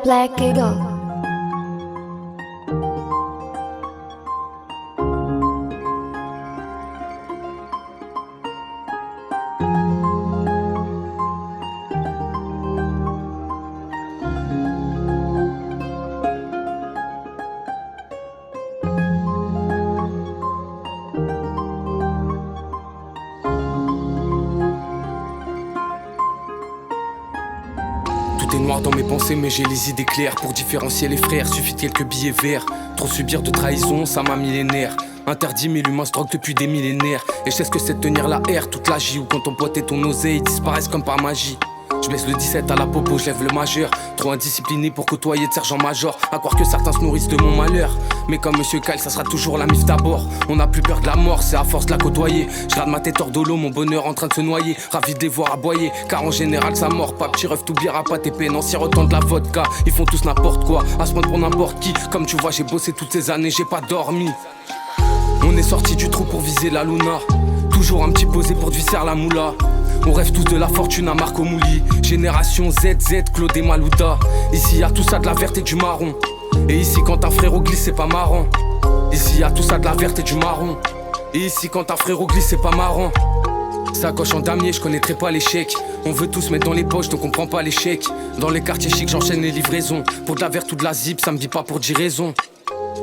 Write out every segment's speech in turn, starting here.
Black Eagle. Tout est noir dans mes pensées mais j'ai les idées claires. Pour différencier les frères, suffit de quelques billets verts. Trop subir de trahison, ça m'a millénaire. Interdit mais l'humain se drogue depuis des millénaires. Et je sais ce que c'est de tenir la R toute la J. Ou quand ton pote et ton oseille disparaissent comme par magie. Je baisse le 17 à la popo, je lève le majeur. Trop indiscipliné pour côtoyer de sergent-major. À croire que certains se nourrissent de mon malheur. Mais comme Monsieur Kyle, ça sera toujours la mif d'abord. On n'a plus peur de la mort, c'est à force de la côtoyer. Je regarde ma tête hors de l'eau, mon bonheur en train de se noyer. Ravi de les voir aboyer, car en général ça mord pas. Petit ref t'oubliera pas tes peines en sirotant de la vodka. Ils font tous n'importe quoi, à se prendre pour n'importe qui. Comme tu vois, j'ai bossé toutes ces années, j'ai pas dormi. On est sorti du trou pour viser la luna. Toujours un petit posé pour visser la moula. On rêve tous de la fortune à Marco Mouli. Génération ZZ, Claude et Malouda. Ici y'a tout ça de la verte et du marron. Et ici quand un frérot glisse c'est pas marrant. Ici y'a tout ça de la verte et du marron. Et ici quand un frérot glisse c'est pas marrant. Sacoche en damier, je connaîtrais pas l'échec. On veut tous mettre dans les poches donc on prend pas l'échec. Dans les quartiers chics j'enchaîne les livraisons. Pour de la verte ou de la zip ça me dit pas pour 10 raisons.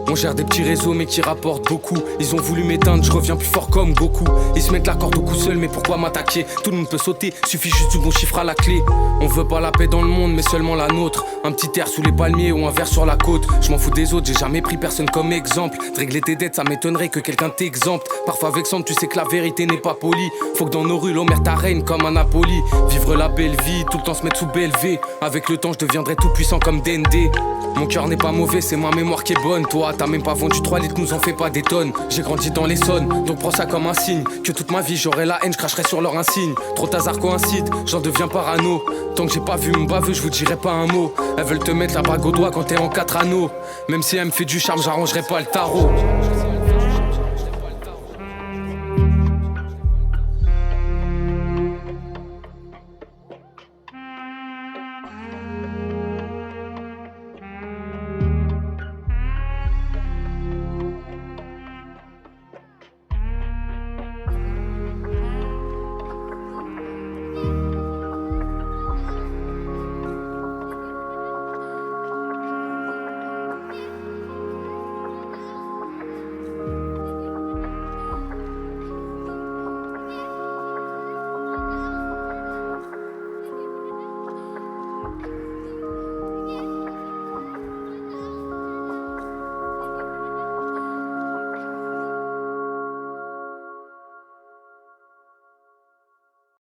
On gère des petits réseaux mais qui rapportent beaucoup. Ils ont voulu m'éteindre, je reviens plus fort comme Goku. Ils se mettent la corde au cou seul mais pourquoi m'attaquer? Tout le monde peut sauter, suffit juste du bon chiffre à la clé. On veut pas la paix dans le monde mais seulement la nôtre. Un petit air sous les palmiers ou un verre sur la côte. Je m'en fous des autres, j'ai jamais pris personne comme exemple. De régler tes dettes ça m'étonnerait que quelqu'un t'exemple. Parfois vexante, tu sais que la vérité n'est pas polie. Faut que dans nos rues l'homère ta reine comme un Napoli. Vivre la belle vie, tout le temps se mettre sous BLV. Avec le temps je deviendrai tout puissant comme DND. Mon cœur n'est pas mauvais, c'est ma mémoire qui est bonne. Toi, t'as même pas vendu 3 litres, nous en fais pas des tonnes. J'ai grandi dans l'Essonne, donc prends ça comme un signe. Que toute ma vie j'aurai la haine, je cracherai sur leur insigne. Trop hasard coïncide, j'en deviens parano. Tant que j'ai pas vu mon baveux, je vous dirai pas un mot. Elles veulent te mettre la bague au doigt quand t'es en 4 anneaux. Même si elle me fait du charme, j'arrangerai pas le tarot.